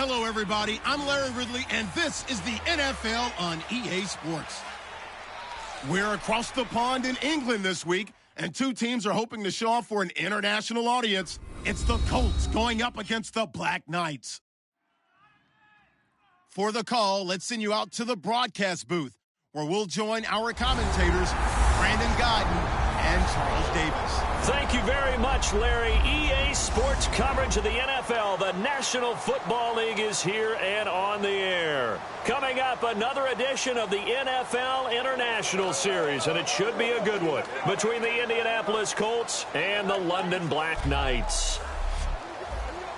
Hello, everybody. I'm Larry Ridley, and this is the NFL on EA Sports. We're across the pond in England this week, and two teams are hoping to show off for an international audience. It's the Colts going up against the Black Knights. For the call, let's send you out to the broadcast booth, where we'll join our commentators, Brandon Godden and Charles Davis. Thank you very much, Larry. EA Sports coverage of the NFL. The National Football League is here and on the air. Coming up, another edition of the NFL International Series, and it should be a good one, between the Indianapolis Colts and the London Black Knights.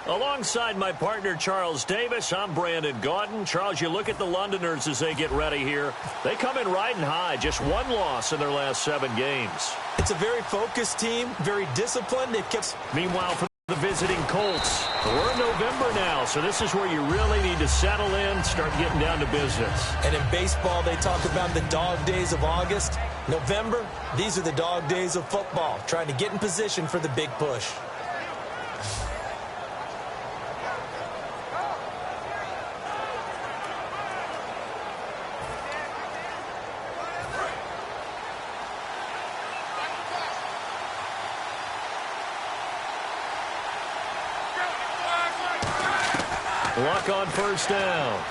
Alongside my partner, Charles Davis, I'm Brandon Gaudin. Charles, you look at the Londoners as they get ready here. They come in riding high, just one loss in their last 7 games. It's a very focused team, very disciplined. Meanwhile, for the visiting Colts, we're in November now, so this is where you really need to settle in, start getting down to business. And in baseball, they talk about the dog days of August. November, these are the dog days of football, trying to get in position for the big push. Luck on first down.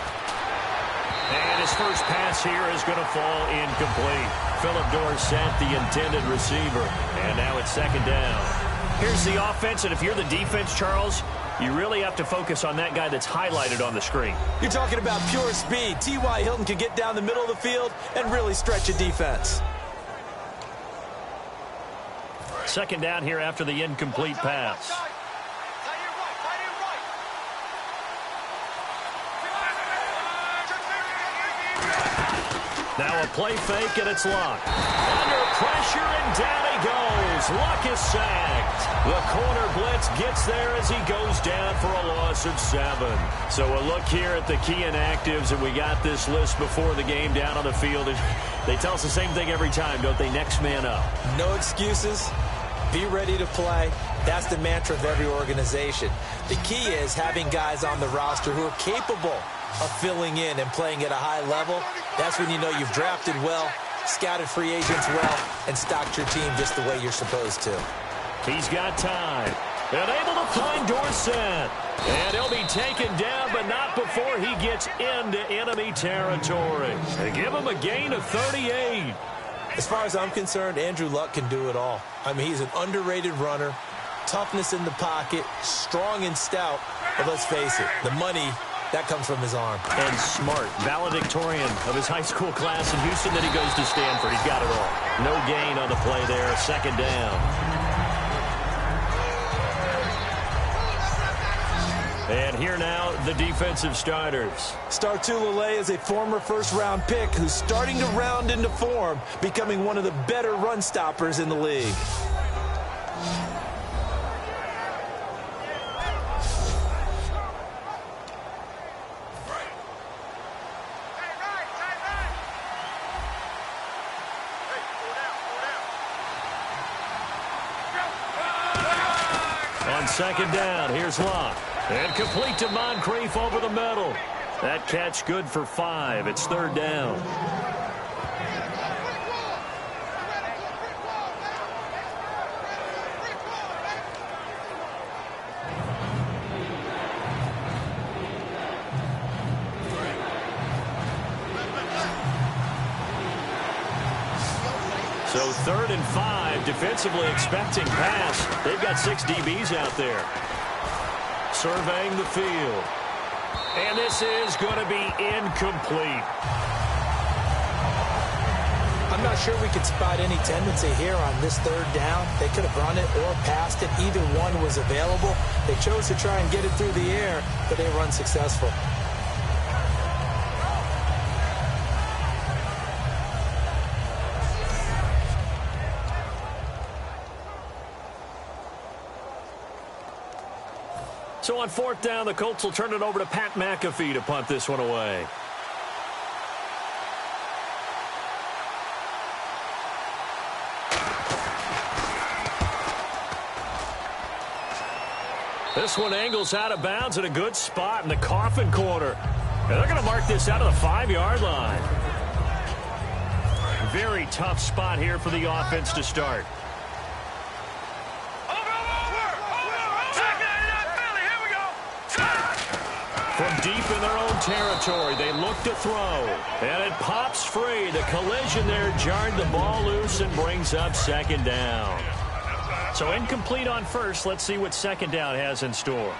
And his first pass here is going to fall incomplete. Philip Dorsett, the intended receiver. And now it's second down. Here's the offense, and if you're the defense, Charles, you really have to focus on that guy that's highlighted on the screen. You're talking about pure speed. T.Y. Hilton can get down the middle of the field and really stretch a defense. Second down here after the incomplete pass. Now a play fake, and it's Luck. Under pressure, and down he goes. Luck is sacked. The corner blitz gets there as he goes down for a loss of 7. So a look here at the key inactives, and we got this list before the game down on the field. And they tell us the same thing every time, don't they? Next man up. No excuses. Be ready to play. That's the mantra of every organization. The key is having guys on the roster who are capable of filling in and playing at a high level. That's when you know you've drafted well, scouted free agents well, and stocked your team just the way you're supposed to. He's got time. And able to find Dorsett. And he'll be taken down, but not before he gets into enemy territory. They give him a gain of 38. As far as I'm concerned, Andrew Luck can do it all. I mean, he's an underrated runner, toughness in the pocket, strong and stout. But let's face it, the money, that comes from his arm. And smart, valedictorian of his high school class in Houston. Then he goes to Stanford. He's got it all. No gain on the play there. Second down. And here now, the defensive starters. Startulele is a former first-round pick who's starting to round into form, becoming one of the better run stoppers in the league. On second down, here's Luck. And complete to Moncrief over the middle. That catch good for 5. It's third down. So third and 5, defensively expecting pass. They've got 6 DBs out there. Surveying the field. And this is going to be incomplete. I'm not sure we could spot any tendency here on this third down. They could have run it or passed it. Either one was available. They chose to try and get it through the air, but they were unsuccessful. So on fourth down, the Colts will turn it over to Pat McAfee to punt this one away. This one angles out of bounds at a good spot in the coffin corner. And they're going to mark this out of the 5-yard line. Very tough spot here for the offense to start. From deep in their own territory, they look to throw. And it pops free. The collision there jarred the ball loose and brings up second down. So incomplete on first. Let's see what second down has in store.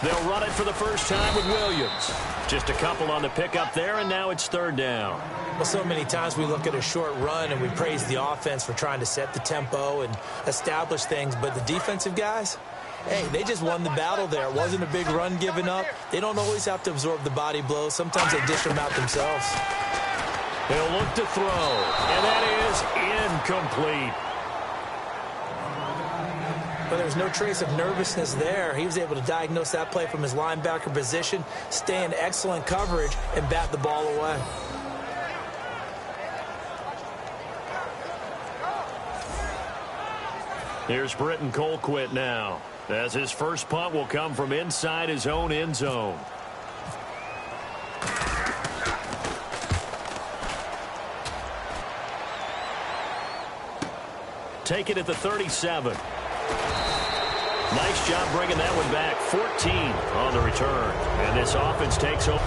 They'll run it for the first time with Williams. Just a couple on the pickup there, and now it's third down. Well, so many times we look at a short run and we praise the offense for trying to set the tempo and establish things, but the defensive guys, hey, they just won the battle there. It wasn't a big run given up. They don't always have to absorb the body blows. Sometimes they dish them out themselves. They'll look to throw, and that is incomplete. But there was no trace of nervousness there. He was able to diagnose that play from his linebacker position, stay in excellent coverage, and bat the ball away. Here's Britton Colquitt now, as his first punt will come from inside his own end zone. Take it at the 37. Nice job bringing that one back. 14 on the return. And this offense takes over.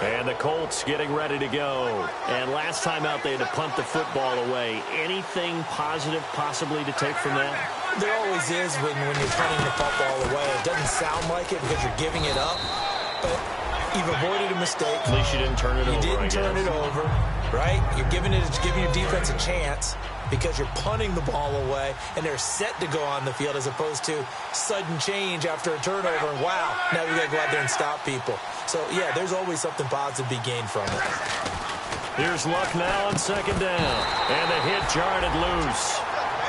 And the Colts getting ready to go. And last time out they had to punt the football away. Anything positive possibly to take from that? There always is when you're punting the football away. It doesn't sound like it because you're giving it up. But you've avoided a mistake. At least you didn't turn it over. You didn't turn it over, right? You're giving your defense a chance because you're punting the ball away and they're set to go on the field as opposed to sudden change after a turnover. And wow, now we got to go out there and stop people. So, yeah, there's always something positive to be gained from it. Here's Luck now on second down. And the hit jarred it loose.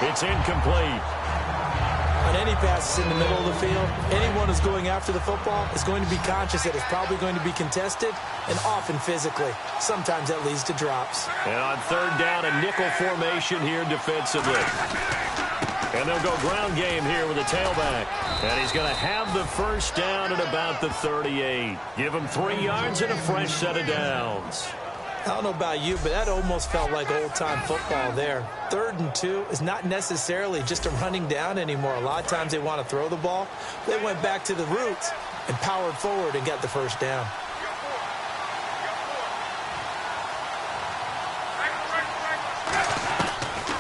It's incomplete. On any passes in the middle of the field, anyone who's going after the football is going to be conscious that it's probably going to be contested and often physically. Sometimes that leads to drops. And on third down, a nickel formation here defensively. And they'll go ground game here with a tailback. And he's going to have the first down at about the 38. Give him 3 yards and a fresh set of downs. I don't know about you, but that almost felt like old-time football there. 3rd and 2 is not necessarily just a running down anymore. A lot of times they want to throw the ball. They went back to the roots and powered forward and got the first down.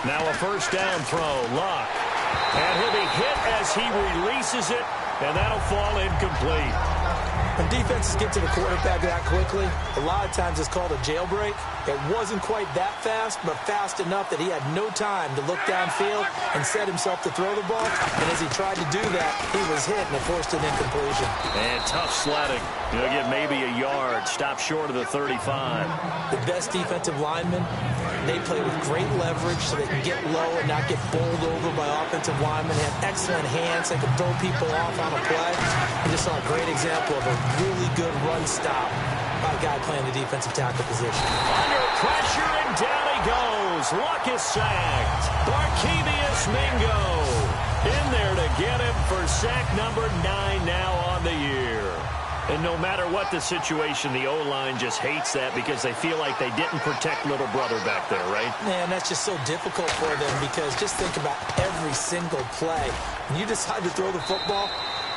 Now a first down throw, Luck. And he'll be hit as he releases it, and that'll fall incomplete. When defenses get to the quarterback that quickly, a lot of times it's called a jailbreak. It wasn't quite that fast, but fast enough that he had no time to look downfield and set himself to throw the ball. And as he tried to do that, he was hit and it forced an incompletion. And tough sledding. He'll get maybe a yard, stop short of the 35. The best defensive linemen, they play with great leverage so they can get low and not get bowled over by offensive linemen. They have excellent hands. They can throw people off on a play. We just saw a great example of a really good run stop by a guy playing the defensive tackle position. Under pressure, and down he goes. Luck is sacked. Barkevius Mingo in there to get him for sack number 9 now on the year. And no matter what the situation, the O-line just hates that because they feel like they didn't protect little brother back there, right? Man, that's just so difficult for them because just think about every single play. When you decide to throw the football,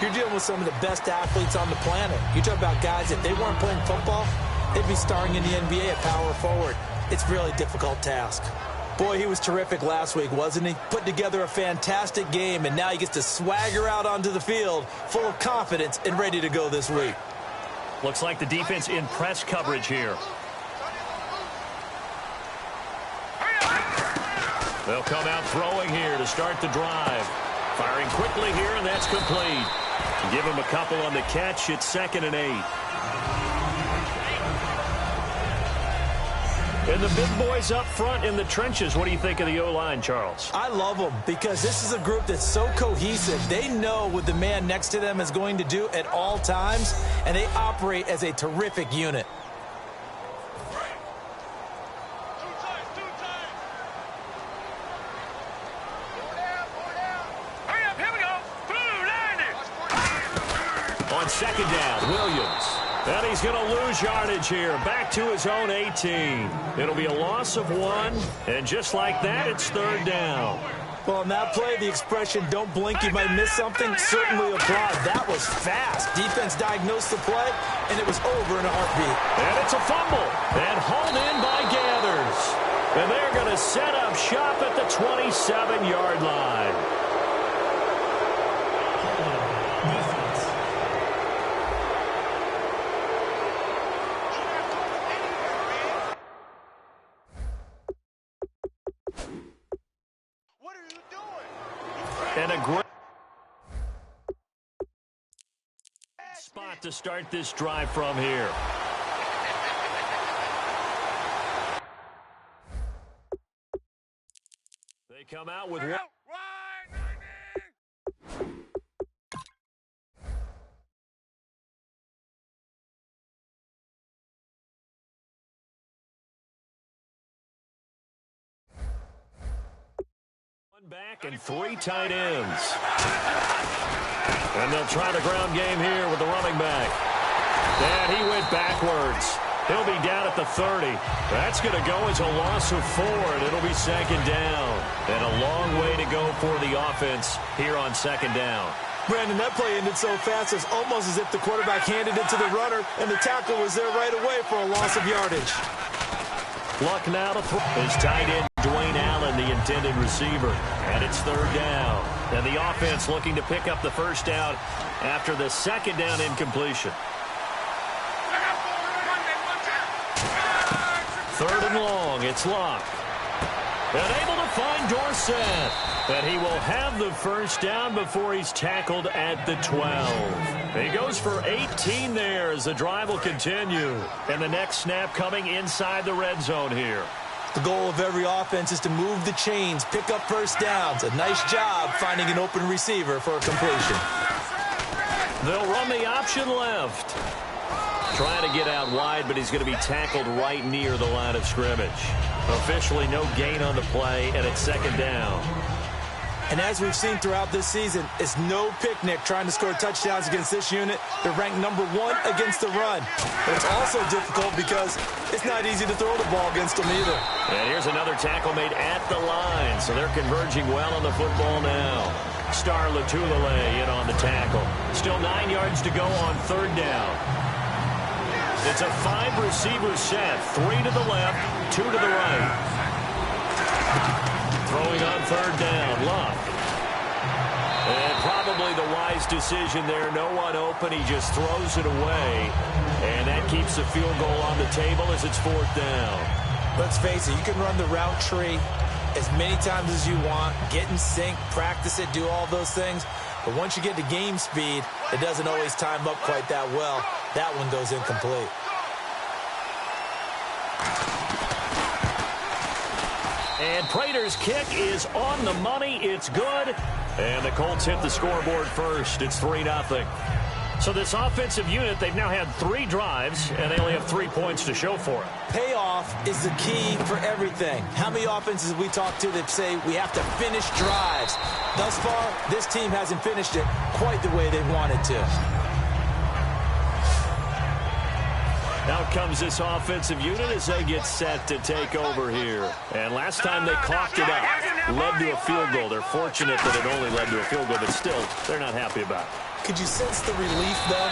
you're dealing with some of the best athletes on the planet. You talk about guys, if they weren't playing football, they'd be starring in the NBA at power forward. It's a really difficult task. Boy, he was terrific last week, wasn't he? Put together a fantastic game, and now he gets to swagger out onto the field full of confidence and ready to go this week. Looks like the defense in press coverage here. They'll come out throwing here to start the drive. Firing quickly here, and that's complete. Give him a couple on the catch. It's 2nd and 8. And the big boys up front in the trenches. What do you think of the O-line, Charles? I love them because this is a group that's so cohesive. They know what the man next to them is going to do at all times, and they operate as a terrific unit. second down. Williams. And he's going to lose yardage here. Back to his own 18. It'll be a loss of 1. And just like that, it's third down. Well, on that play, the expression, don't blink, you might miss something, certainly applied. That was fast. Defense diagnosed the play, and it was over in a heartbeat. And it's a fumble. And hauled in by Gathers. And they're going to set up shop at the 27-yard line. And a great spot to start this drive from here. They come out with one. Back and 3 tight ends. And they'll try the ground game here with the running back. And he went backwards. He'll be down at the 30. That's going to go as a loss of 4, and it'll be second down. And a long way to go for the offense here on second down. Brandon, that play ended so fast, it's almost as if the quarterback handed it to the runner, and the tackle was there right away for a loss of yardage. Luck now to throw. His tight end, Dwayne Allen, the intended receiver. And it's third down. And the offense looking to pick up the first down after the second down incompletion. Third and long. It's Luck. And able to find Dorsett. And he will have the first down before he's tackled at the 12. He goes for 18 there as the drive will continue. And the next snap coming inside the red zone here. The goal of every offense is to move the chains, pick up first downs. A nice job finding an open receiver for a completion. They'll run the option left. Trying to get out wide, but he's going to be tackled right near the line of scrimmage. Officially no gain on the play, and it's second down. And as we've seen throughout this season, it's no picnic trying to score touchdowns against this unit. They're ranked number 1 against the run. But it's also difficult because it's not easy to throw the ball against them either. And here's another tackle made at the line, so they're converging well on the football now. Star Latulele in on the tackle. Still 9 yards to go on third down. It's a 5-receiver set, 3 to the left, 2 to the right. Throwing on third down, Luck. And probably the wise decision there. No one open. He just throws it away. And that keeps the field goal on the table as it's fourth down. Let's face it, you can run the route tree as many times as you want, get in sync, practice it, do all those things. But once you get to game speed, it doesn't always time up quite that well. That one goes incomplete. And Prater's kick is on the money. It's good. And the Colts hit the scoreboard first. It's 3-0. So this offensive unit, they've now had 3 drives, and they only have 3 points to show for it. Payoff is the key for everything. How many offenses we talk to that say we have to finish drives? Thus far, this team hasn't finished it quite the way they wanted to. Out comes this offensive unit as they get set to take over here. And last time they coughed it up, led to a field goal. They're fortunate that it only led to a field goal, but still, they're not happy about it. Could you sense the relief, though,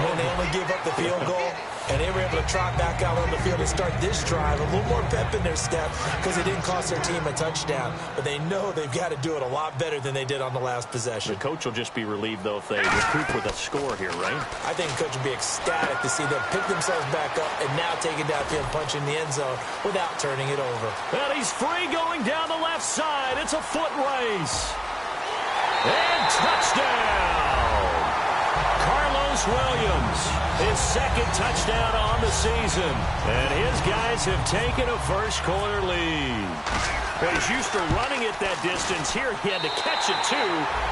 when they only gave up the field goal? And they were able to trot back out on the field and start this drive. A little more pep in their step because it didn't cost their team a touchdown. But they know they've got to do it a lot better than they did on the last possession. The coach will just be relieved, though, if they recoup with a score here, right? I think the coach will be ecstatic to see them pick themselves back up and now take it downfield, punch in the end zone without turning it over. And he's free going down the left side. It's a foot race. And touchdown! Carlos Williams, his second touchdown on the season. And his guys have taken a first-quarter lead. Well, he's used to running it that distance. Here he had to catch it, too,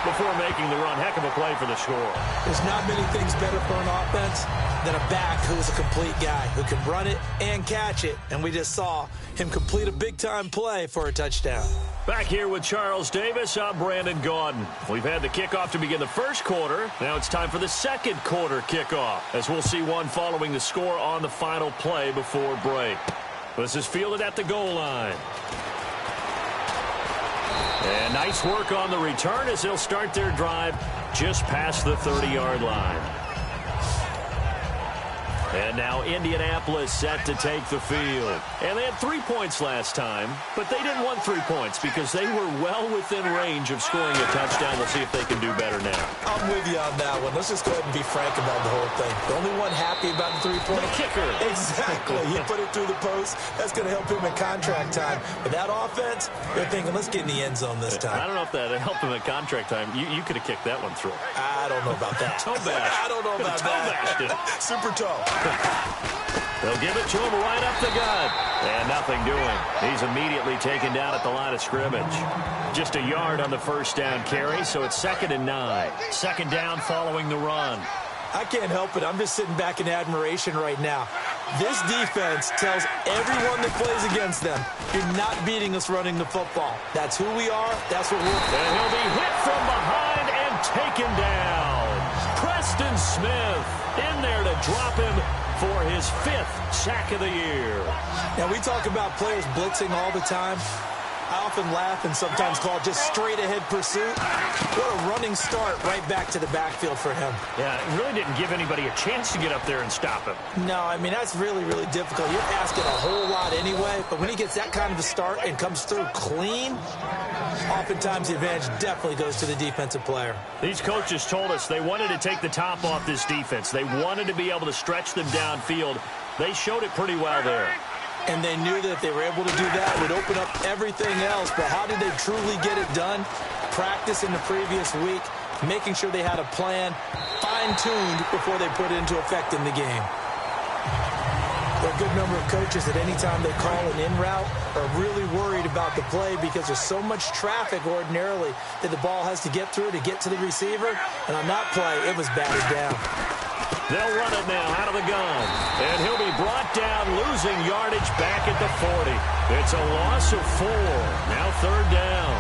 before making the run. Heck of a play for the score. There's not many things better for an offense than a back who's a complete guy who can run it and catch it. And we just saw him complete a big-time play for a touchdown. Back here with Charles Davis, I'm Brandon Gaudin. We've had the kickoff to begin the first quarter. Now it's time for the second quarter. quarter kickoff, as we'll see one following the score on the final play before break. This is fielded at the goal line. And nice work on the return as they'll start their drive just past the 30-yard line. And now Indianapolis set to take the field. And they had 3 points last time, but they didn't want 3 points because they were well within range of scoring a touchdown. We'll see if they can do better now. I'm with you on that one. Let's just go ahead and be frank about the whole thing. The only one happy about the 3-point kicker. Exactly. He put it through the post. That's going to help him in contract time. But that offense, they're thinking, let's get in the end zone this time. I don't know if that helped him in contract time. You could have kicked that one through. I don't know about that. Toe bash. I don't know about that. Super toe. They'll give it to him right up the gut. And nothing doing. He's immediately taken down at the line of scrimmage. Just a yard on the first down carry, so it's 2nd and 9. Second down following the run. I can't help it. I'm just sitting back in admiration right now. This defense tells everyone that plays against them, you're not beating us running the football. That's who we are. That's what we're... And he'll be hit from behind and taken down. Preston Smith in there to drop him for his 5th sack of the year. Now, we talk about players blitzing all the time. I often laugh and sometimes call it just straight-ahead pursuit. What a running start right back to the backfield for him. Yeah, it really didn't give anybody a chance to get up there and stop him. No, I mean, that's really, really difficult. You're asking a whole lot anyway, but when he gets that kind of a start and comes through clean, oftentimes the advantage definitely goes to the defensive player. These coaches told us they wanted to take the top off this defense. They wanted to be able to stretch them downfield. They showed it pretty well there. And they knew that if they were able to do that, it would open up everything else. But how did they truly get it done? Practice in the previous week, making sure they had a plan, fine-tuned before they put it into effect in the game. There are a good number of coaches that any time they call an in route are really worried about the play because there's so much traffic ordinarily that the ball has to get through to get to the receiver. And on that play, it was batted down. They'll run it now out of the gun. And he'll be brought down, losing yardage back at the 40. It's a loss of 4. Now 3rd down.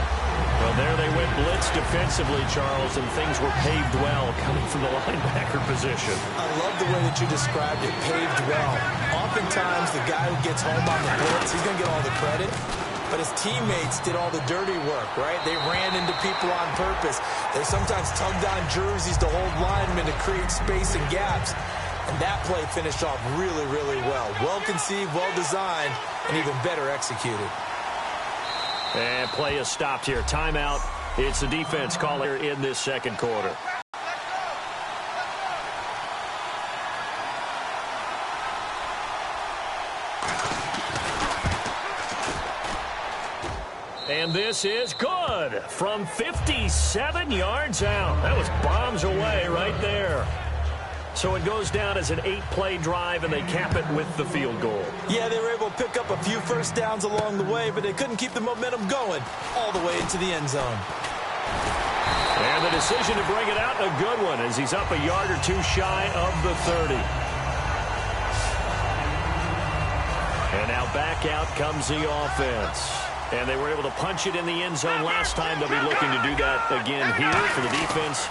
Well, there they went blitz defensively, Charles, and things were paved well coming from the linebacker position. I love the way that you described it, paved well. Oftentimes, the guy who gets home on the blitz, he's going to get all the credit. But his teammates did all the dirty work, right? They ran into people on purpose. They sometimes tugged on jerseys to hold linemen to create space and gaps. And that play finished off really, really well. Well-conceived, well-designed, and even better executed. And play is stopped here. Timeout. It's the defense caller in this second quarter. And this is good from 57 yards out. That was bombs away right there. So it goes down as an 8-play drive, and they cap it with the field goal. Yeah, they were able to pick up a few first downs along the way, but they couldn't keep the momentum going all the way into the end zone. And the decision to bring it out, a good one, as he's up a yard or two shy of the 30. And now back out comes the offense. And they were able to punch it in the end zone last time. They'll be looking to do that again here for the defense.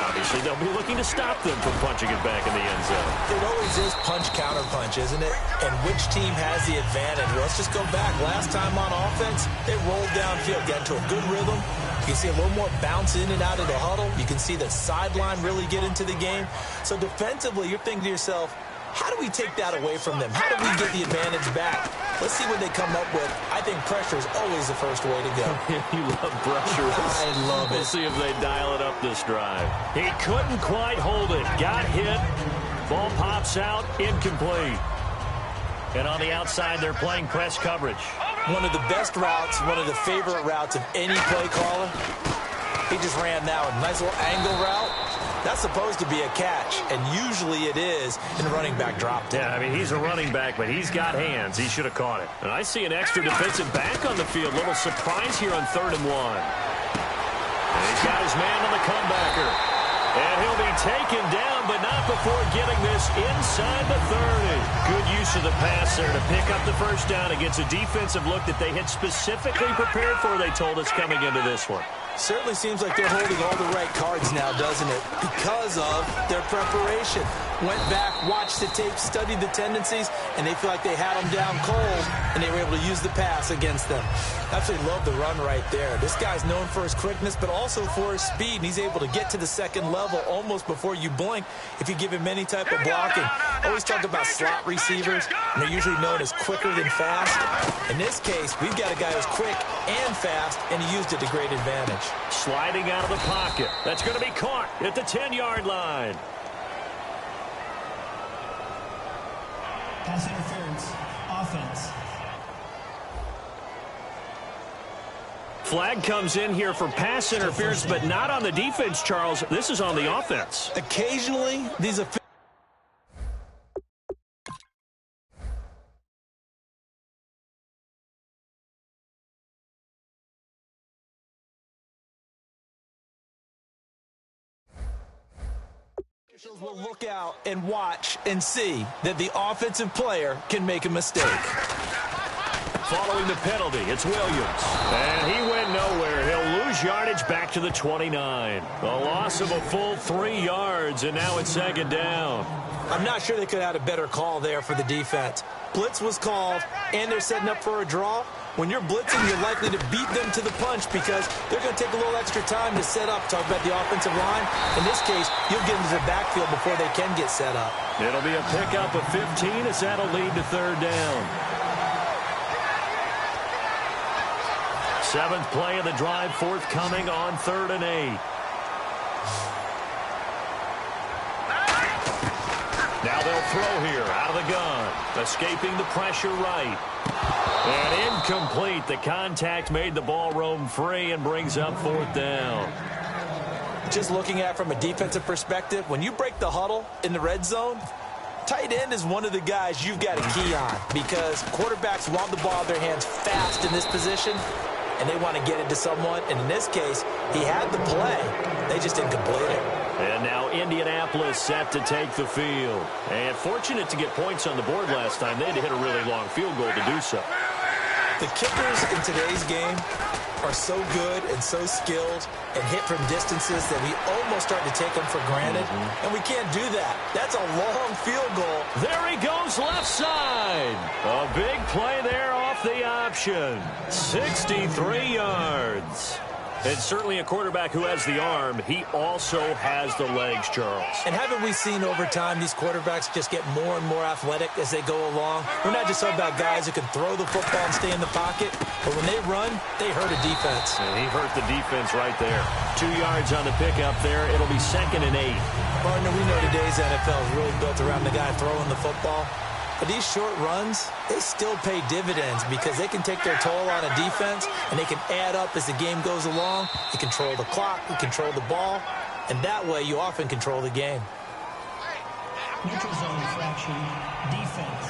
Obviously, they'll be looking to stop them from punching it back in the end zone. It always is punch-counter-punch, isn't it? And which team has the advantage? Well, let's just go back. Last time on offense, they rolled downfield, got into a good rhythm. You can see a little more bounce in and out of the huddle. You can see the sideline really get into the game. So defensively, you're thinking to yourself, how do we take that away from them? How do we get the advantage back? Let's see what they come up with. I think pressure is always the first way to go. You love pressure. I love it. We'll see if they dial it up this drive. He couldn't quite hold it. Got hit. Ball pops out. Incomplete. And on the outside, they're playing press coverage. One of the best routes, one of the favorite routes of any play caller. He just ran that one. Nice little angle route. That's supposed to be a catch, and usually it is, and the running back dropped it. Yeah, I mean, he's a running back, but he's got hands. He should have caught it. And I see an extra defensive back on the field. Little surprise here on 3rd and 1. And he's got his man on the comebacker. And he'll be taken down, but not before getting this inside the 30. Good use of the pass there to pick up the first down against a defensive look that they had specifically prepared for, they told us, coming into this one. Certainly seems like they're holding all the right cards now, doesn't it? Because of their preparation. Went back, watched the tape, studied the tendencies, and they feel like they had them down cold, and they were able to use the pass against them. Absolutely love the run right there. This guy's known for his quickness, but also for his speed, and he's able to get to the second level almost before you blink if you give him any type of blocking. Always talk about slot receivers, and they're usually known as quicker than fast. In this case, we've got a guy who's quick and fast, and he used it to great advantage. Sliding out of the pocket. That's going to be caught at the 10-yard line. Pass interference, offense. Flag comes in here for pass interference, but not on the defense, Charles. This is on the offense. Occasionally, these will look out and watch and see that the offensive player can make a mistake. Following the penalty, it's Williams. And he went nowhere. He'll lose yardage back to the 29. A loss of a full 3 yards, and now it's second down. I'm not sure they could have had a better call there for the defense. Blitz was called, and they're setting up for a draw. When you're blitzing, you're likely to beat them to the punch because they're going to take a little extra time to set up. Talk about the offensive line. In this case, you'll get into the backfield before they can get set up. It'll be a pickup of 15 as that'll lead to third down. 7th play of the drive forthcoming on 3rd and 8. Now they'll throw here out of the gun. Escaping the pressure right. And incomplete. The contact made the ball roam free and brings up 4th down. Just looking at it from a defensive perspective, when you break the huddle in the red zone, tight end is one of the guys you've got to key on because quarterbacks want the ball in their hands fast in this position, and they want to get it to someone. And in this case, he had the play. They just didn't complete it. And now Indianapolis set to take the field. And fortunate to get points on the board last time. They had to hit a really long field goal to do so. The kickers in today's game are so good and so skilled and hit from distances that we almost start to take them for granted. And we can't do that. That's a long field goal. There he goes left side. A big play there off the option. 63 yards. And certainly a quarterback who has the arm, he also has the legs, Charles. And haven't we seen over time these quarterbacks just get more and more athletic as they go along? We're not just talking about guys who can throw the football and stay in the pocket, but when they run, they hurt a defense. And he hurt the defense right there. 2 yards on the pickup there. It'll be 2nd and 8. Partner, we know today's NFL is really built around the guy throwing the football. But these short runs, they still pay dividends because they can take their toll on a defense and they can add up as the game goes along. You control the clock, you control the ball, and that way you often control the game. Neutral zone infraction, defense.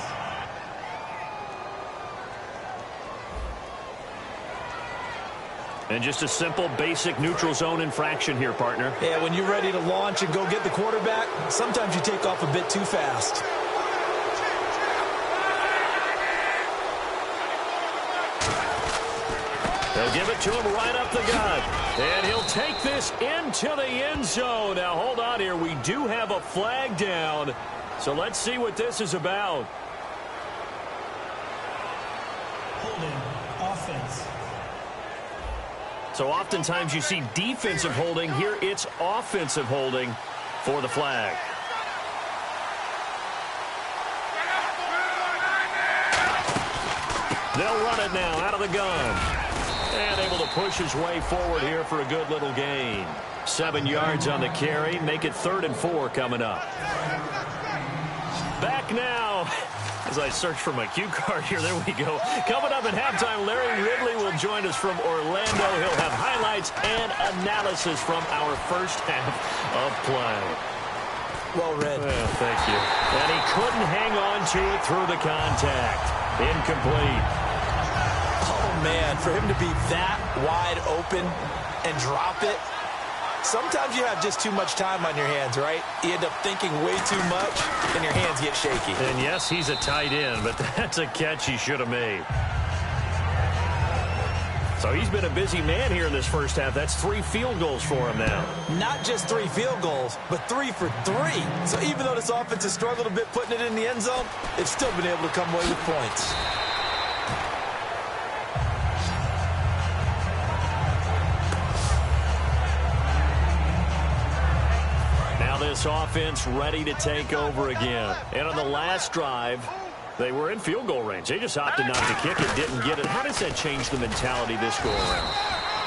And just a simple, basic neutral zone infraction here, partner. Yeah, when you're ready to launch and go get the quarterback, sometimes you take off a bit too fast. They'll give it to him right up the gut. And he'll take this into the end zone. Now, hold on here. We do have a flag down. So let's see what this is about. Holding, offense. So oftentimes you see defensive holding. Here it's offensive holding for the flag. They'll run it now out of the gun. And able to push his way forward here for a good little gain. 7 yards on the carry. Make it 3rd and 4 coming up. Back now. As I search for my cue card here, there we go. Coming up at halftime, Larry Ridley will join us from Orlando. He'll have highlights and analysis from our first half of play. Well read. Well, thank you. And he couldn't hang on to it through the contact. Incomplete. Man, for him to be that wide open and drop it, sometimes you have just too much time on your hands, right? You end up thinking way too much, and your hands get shaky. And yes, he's a tight end, but that's a catch he should have made. So he's been a busy man here in this first half. That's 3 field goals for him now. Not just 3 field goals, but 3 for 3. So even though this offense has struggled a bit putting it in the end zone, it's still been able to come away with points. Now this offense ready to take over again. And on the last drive, they were in field goal range. They just opted not to kick it, didn't get it. How does that change the mentality this go around?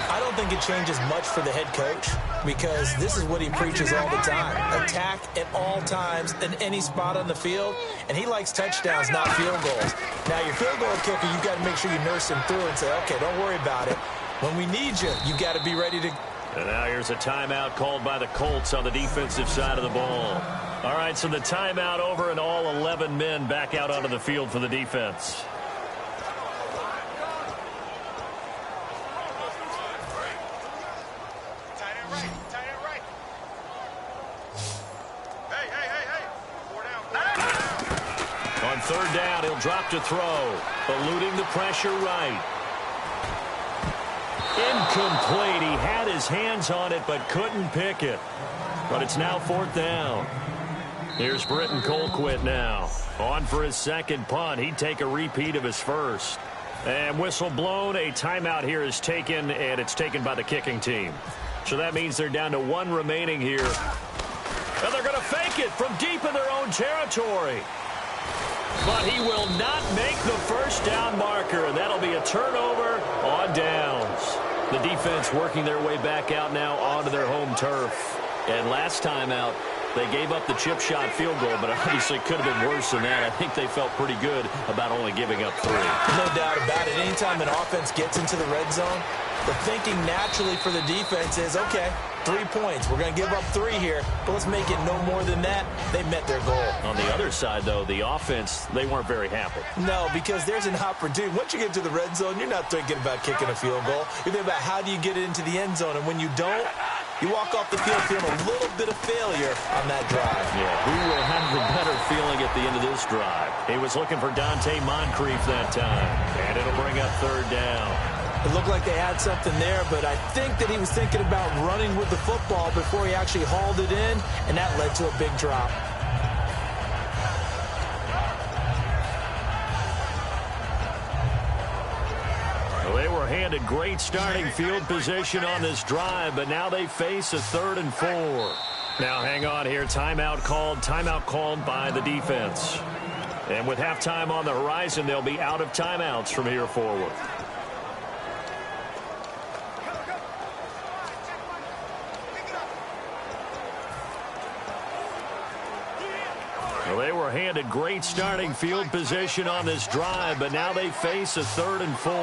I don't think it changes much for the head coach because this is what he preaches all the time. Attack at all times in any spot on the field, and he likes touchdowns, not field goals. Now, your field goal kicker, you've got to make sure you nurse him through and say, okay, don't worry about it. When we need you, you got to be ready to. And now here's a timeout called by the Colts on the defensive side of the ball. All right, so the timeout over and all 11 men back out onto the field for the defense. On third down, he'll drop to throw, eluding the pressure right. Incomplete. He had his hands on it but couldn't pick it. But it's now 4th down. Here's Britton Colquitt now. On for his second punt. He'd take a repeat of his first. And whistle blown. A timeout here is taken, and it's taken by the kicking team. So that means they're down to 1 remaining here. And they're going to fake it from deep in their own territory. But he will not make the first down marker, and that'll be a turnover on downs. The defense working their way back out now onto their home turf. And last time out, they gave up the chip shot field goal, but obviously could have been worse than that. I think they felt pretty good about only giving up 3. No doubt about it. Anytime an offense gets into the red zone, the thinking naturally for the defense is, okay, 3 points. We're going to give up 3 here, but let's make it no more than that. They met their goal. On the other side, though, the offense, they weren't very happy. No, because there's an opportunity. Once you get to the red zone, you're not thinking about kicking a field goal. You're thinking about how do you get it into the end zone, and when you don't, you walk off the field feeling a little bit of failure on that drive. Yeah, who will have the better feeling at the end of this drive? He was looking for Dante Moncrief that time, and it'll bring up 3rd down. It looked like they had something there, but I think that he was thinking about running with the football before he actually hauled it in, and that led to a big drop. Well, they were handed great starting field position on this drive, but now they face a 3rd and 4. Now hang on here. Timeout called by the defense. And with halftime on the horizon, they'll be out of timeouts from here forward. Well, they were handed great starting field position on this drive, but now they face a 3rd and 4.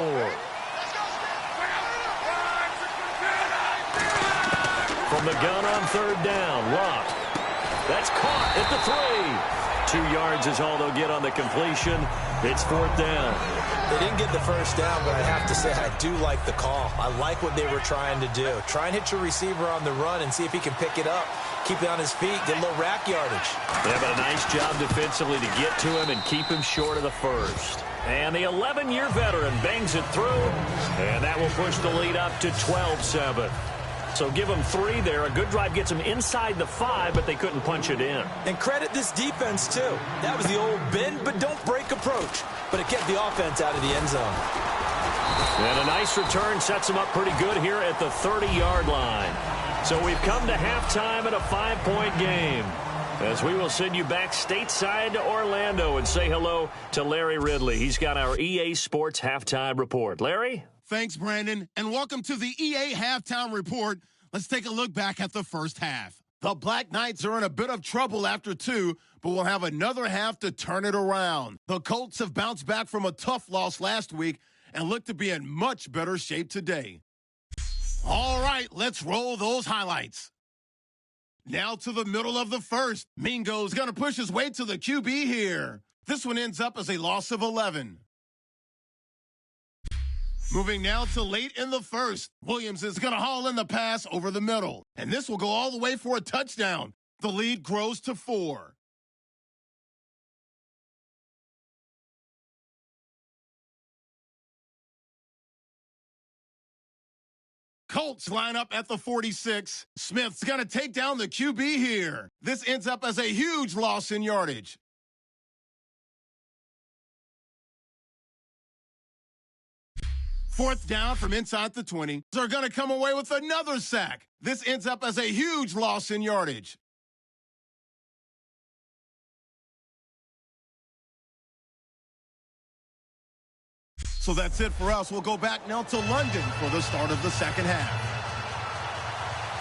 From the gun on 3rd down, Luck. That's caught at the 3. 2 yards is all they'll get on the completion. It's 4th down. They didn't get the first down, but I have to say I do like the call. I like what they were trying to do. Try and hit your receiver on the run and see if he can pick it up. Keep it on his feet, get a little rack yardage. Yeah, but a nice job defensively to get to him and keep him short of the first. And the 11-year veteran bangs it through, and that will push the lead up to 12-7. So give them 3 there. A good drive gets them inside the 5, but they couldn't punch it in. And credit this defense, too. That was the old bend but don't break approach, but it kept the offense out of the end zone. And a nice return sets them up pretty good here at the 30-yard line. So we've come to halftime in a 5-point game, as we will send you back stateside to Orlando and say hello to Larry Ridley. He's got our EA Sports halftime report. Larry? Thanks, Brandon, and welcome to the EA Halftime Report. Let's take a look back at the first half. The Black Knights are in a bit of trouble after 2, but will have another half to turn it around. The Colts have bounced back from a tough loss last week and look to be in much better shape today. All right, let's roll those highlights. Now to the middle of the first. Mingo's going to push his way to the QB here. This one ends up as a loss of 11. Moving now to late in the first. Williams is going to haul in the pass over the middle. And this will go all the way for a touchdown. The lead grows to 4. Colts line up at the 46. Smith's going to take down the QB here. This ends up as a huge loss in yardage. Fourth down from inside the 20. They're going to come away with another sack. This ends up as a huge loss in yardage. So that's it for us. We'll go back now to London for the start of the second half.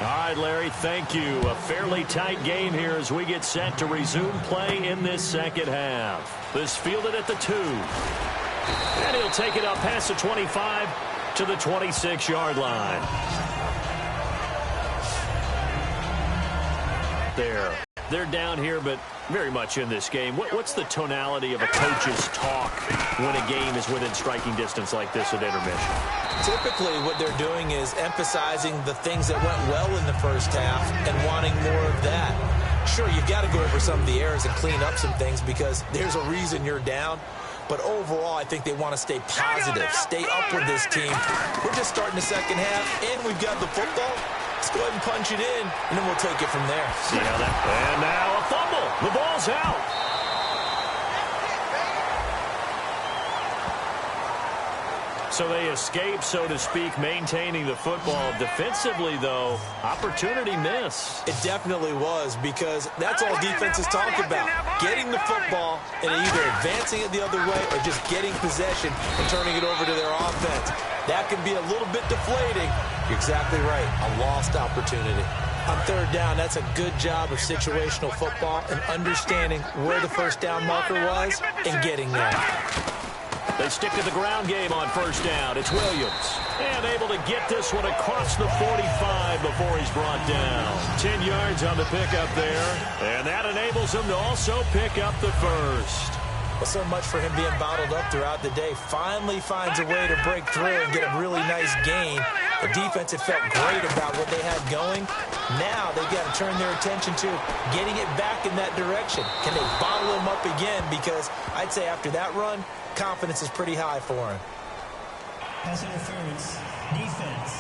All right, Larry, thank you. A fairly tight game here as we get set to resume play in this second half. This fielded at the 2. And he'll take it up past the 25 to the 26-yard line. They're down here, but very much in this game. What's the tonality of a coach's talk when a game is within striking distance like this at intermission? Typically, what they're doing is emphasizing the things that went well in the first half and wanting more of that. Sure, you've got to go over some of the errors and clean up some things because there's a reason you're down. But overall, I think they want to stay positive, stay up with this team. We're just starting the second half, and we've got the football. Let's go ahead and punch it in, and then we'll take it from there. See how that... And now a fumble. The ball's out. So they escape, so to speak, maintaining the football. Defensively, though, opportunity miss. It definitely was, because that's all defenses talk about. Getting the football and either advancing it the other way or just getting possession and turning it over to their offense. That can be a little bit deflating. You're exactly right. A lost opportunity. On third down, that's a good job of situational football and understanding where the first down marker was and getting there. They stick to the ground game on first down. It's Williams. And able to get this one across the 45 before he's brought down. 10 yards on the pickup there. And that enables him to also pick up the first. Well, so much for him being bottled up throughout the day. Finally finds a way to break through and get a really nice gain. The defense had felt great about what they had going. Now they've got to turn their attention to getting it back in that direction. Can they bottle him up again? Because I'd say after that run, confidence is pretty high for him. Pass interference, defense.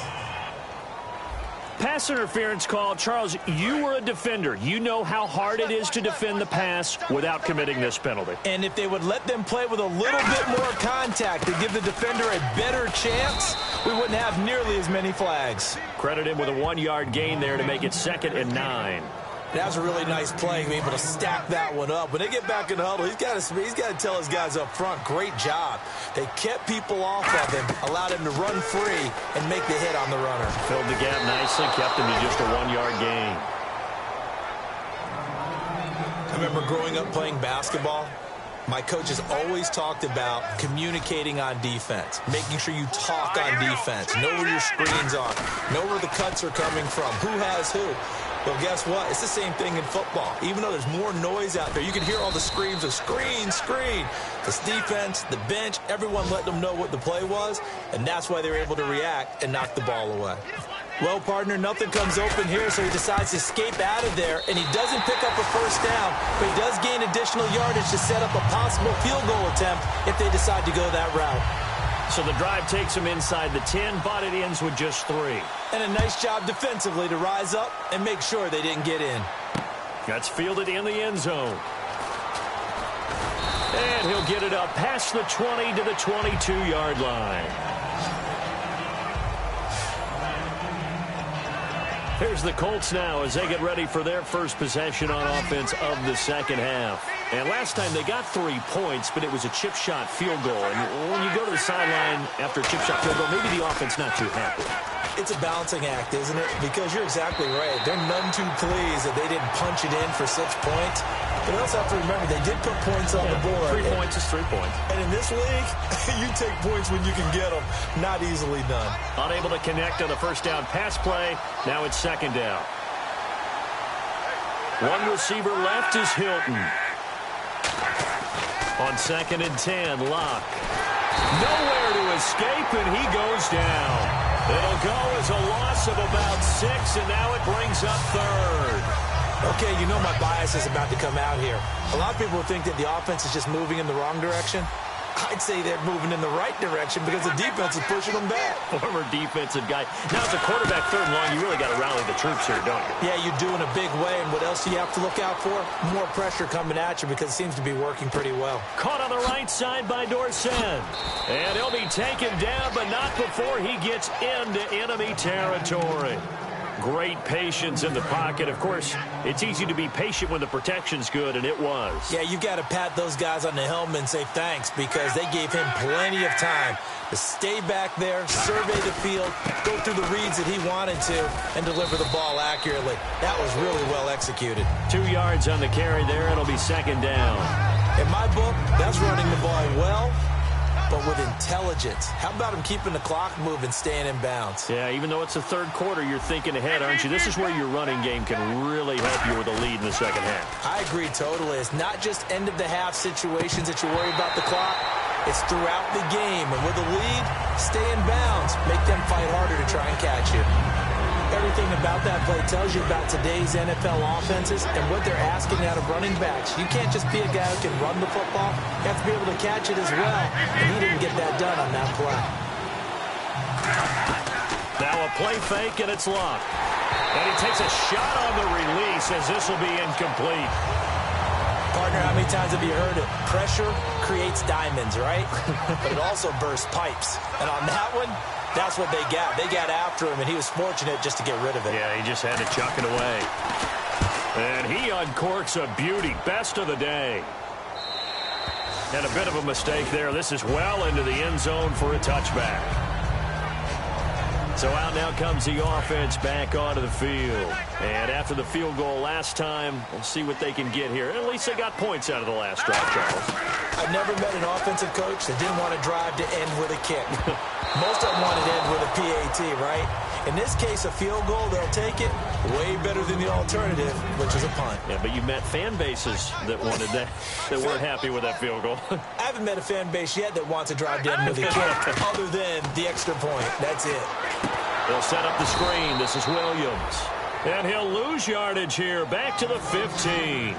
Pass interference call. Charles, you were a defender. You know how hard it is to defend the pass without committing this penalty. And if they would let them play with a little bit more contact to give the defender a better chance, we wouldn't have nearly as many flags. Credit him with a 1-yard gain there to make it 2nd and 9. That was a really nice play, being able to stack that one up. When they get back in the huddle, he's got to tell his guys up front, great job. They kept people off of him, allowed him to run free and make the hit on the runner. Filled the gap nicely, kept him to just a 1-yard gain. I remember growing up playing basketball. My coaches always talked about communicating on defense, making sure you talk on defense, know where your screens are, know where the cuts are coming from, who has who. Well, guess what? It's the same thing in football. Even though there's more noise out there, you can hear all the screams of screen, screen. This defense, the bench, everyone let them know what the play was, and that's why they were able to react and knock the ball away. Well, partner, nothing comes open here, so he decides to escape out of there, and he doesn't pick up a first down, but he does gain additional yardage to set up a possible field goal attempt if they decide to go that route. So the drive takes him inside the 10, but it ends with just 3. And a nice job defensively to rise up and make sure they didn't get in. That's fielded in the end zone. And he'll get it up past the 20 to the 22-yard line. Here's the Colts now as they get ready for their first possession on offense of the second half. And last time they got 3 points, but it was a chip shot field goal. And when you go to the sideline after a chip shot field goal, maybe the offense not too happy. It's a balancing act, isn't it? Because you're exactly right. They're none too pleased that they didn't punch it in for 6 points. But you also have to remember, they did put points on the board. 3 points is 3 points. And in this league, you take points when you can get them. Not easily done. Unable to connect on the first down pass play. Now it's 2nd down. One receiver left is Hilton. On 2nd and 10, Locke. Nowhere to escape, and he goes down. It'll go as a loss of about 6, and now it brings up 3rd. Okay, my bias is about to come out here. A lot of people think that the offense is just moving in the wrong direction. I'd say they're moving in the right direction because the defense is pushing them back. Former defensive guy. Now, as a quarterback, third and long, you really got to rally the troops here, don't you? Yeah, you do in a big way. And what else do you have to look out for? More pressure coming at you because it seems to be working pretty well. Caught on the right side by Dorsen. And he'll be taken down, but not before he gets into enemy territory. Great patience in the pocket. Of course, it's easy to be patient when the protection's good, and it was. Yeah, you've got to pat those guys on the helmet and say thanks because they gave him plenty of time to stay back there, survey the field, go through the reads that he wanted to, and deliver the ball accurately. That was really well executed. 2 yards on the carry there. It'll be second down. In my book, that's running the ball well, but with intelligence. How about him keeping the clock moving, staying in bounds? Yeah, even though it's the third quarter, you're thinking ahead, aren't you? This is where your running game can really help you with a lead in the second half. I agree totally. It's not just end-of-the-half situations that you worry about the clock. It's throughout the game. And with a lead, stay in bounds. Make them fight harder to try and catch you. Everything about that play tells you about today's NFL offenses and what they're asking out of running backs. You can't just be a guy who can run the football. You have to be able to catch it as well, and he didn't get that done on that play. Now a play fake, and it's locked. And he takes a shot on the release as this will be incomplete. Partner, how many times have you heard it? Pressure creates diamonds, right? But it also bursts pipes. And on that one, that's what they got. They got after him, and he was fortunate just to get rid of it. Yeah, he just had to chuck it away. And he uncorks a beauty. Best of the day. And a bit of a mistake there. This is well into the end zone for a touchback. So out now comes the offense back onto the field. And after the field goal last time, we'll see what they can get here. At least they got points out of the last drive, Charles. I've never met an offensive coach that didn't want to drive to end with a kick. Most of them wanted to end with a PAT, right? In this case, a field goal, they'll take it. Way better than the alternative, which is a punt. Yeah, but you met fan bases that wanted that, that weren't happy with that field goal. I haven't met a fan base yet that wants to drive to end with a kick other than the extra point. That's it. They'll set up the screen. This is Williams. And he'll lose yardage here. Back to the 15.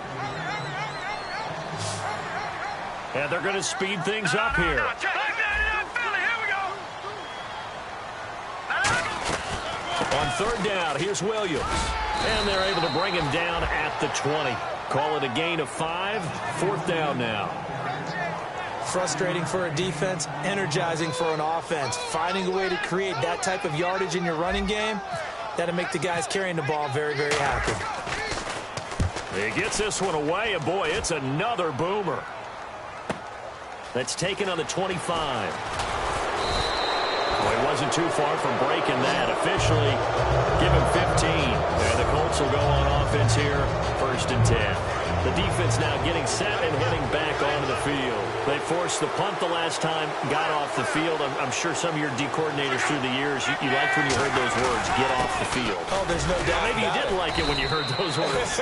And they're going to speed things up here. On third down, here's Williams. And they're able to bring him down at the 20. Call it a gain of 5. Fourth down now. Frustrating for a defense, energizing for an offense. Finding a way to create that type of yardage in your running game, that'll make the guys carrying the ball very, very happy. He gets this one away, and boy, it's another boomer. That's taken on the 25. Well, he wasn't too far from breaking that. Officially, give him 15. And the Colts will go on offense here, 1st and 10. The defense now getting set and heading back onto the field. They forced the punt the last time, got off the field. I'm sure some of your D coordinators through the years, you liked when you heard those words, get off the field. Oh, there's no doubt. Maybe you didn't like it when you heard those words.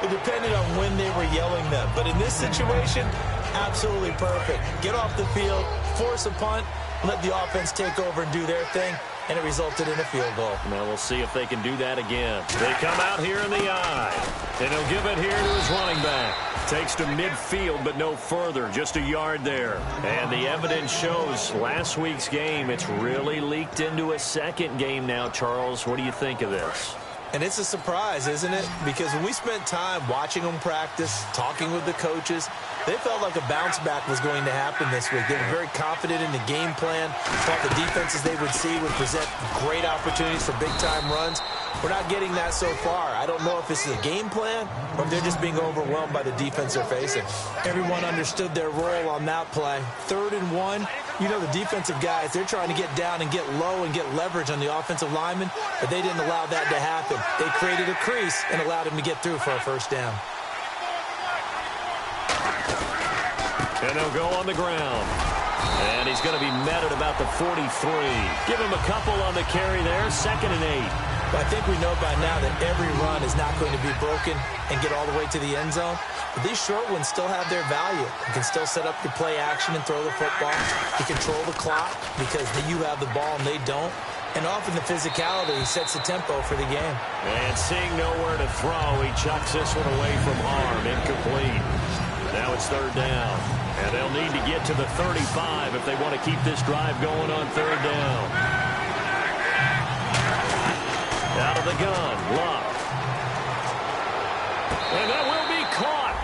It depended on when they were yelling them. But in this situation, absolutely perfect. Get off the field, force a punt, let the offense take over and do their thing, and it resulted in a field goal. Now we'll see if they can do that again. They come out here in the eye, and he'll give it here to his running back. Takes to midfield, but no further, just a yard there. And the evidence shows last week's game, it's really leaked into a second game now, Charles. What do you think of this? And it's a surprise, isn't it? Because when we spent time watching them practice, talking with the coaches, they felt like a bounce back was going to happen this week. They were very confident in the game plan, thought the defenses they would see would present great opportunities for big-time runs. We're not getting that so far. I don't know if this is a game plan or if they're just being overwhelmed by the defense they're facing. Everyone understood their role on that play. 3rd and 1. You know the defensive guys, they're trying to get down and get low and get leverage on the offensive lineman, but they didn't allow that to happen. They created a crease and allowed him to get through for a 1st down. And they'll go on the ground. And he's going to be met at about the 43. Give him a couple on the carry there. 2nd and 8. But I think we know by now that every run is not going to be broken and get all the way to the end zone. But these short ones still have their value. You can still set up your play action and throw the football. You control the clock because you have the ball and they don't. And often the physicality sets the tempo for the game. And seeing nowhere to throw, he chucks this one away from harm. Incomplete. Now it's 3rd down. And they'll need to get to the 35 if they want to keep this drive going on third down. Out of the gun, Luck. And that will be caught,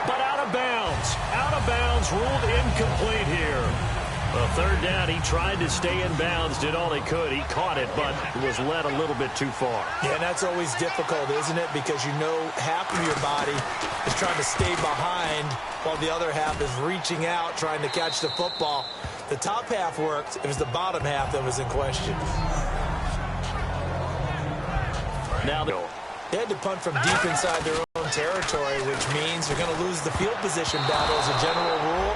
but out of bounds. Out of bounds, ruled incomplete here. Well, third down, he tried to stay in bounds, did all he could. He caught it, but it was led a little bit too far. Yeah, and that's always difficult, isn't it? Because you know half of your body is trying to stay behind while the other half is reaching out, trying to catch the football. The top half worked. It was the bottom half that was in question. Now they had to punt from deep inside their own territory, which means they're going to lose the field position battle as a general rule.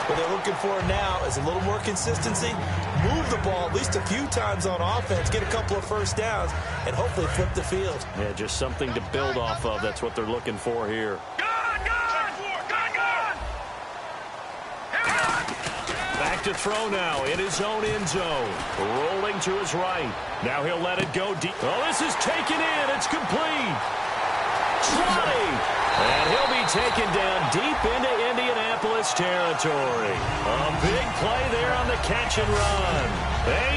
What they're looking for now is a little more consistency, move the ball at least a few times on offense, get a couple of first downs, and hopefully flip the field. Yeah, just something to build off of. That's what they're looking for here. Back to throw now in his own end zone. Rolling to his right. Now he'll let it go deep. Oh, this is taken in. It's complete. 20. And he'll be taken down deep into Indianapolis territory. A big play there on the catch and run.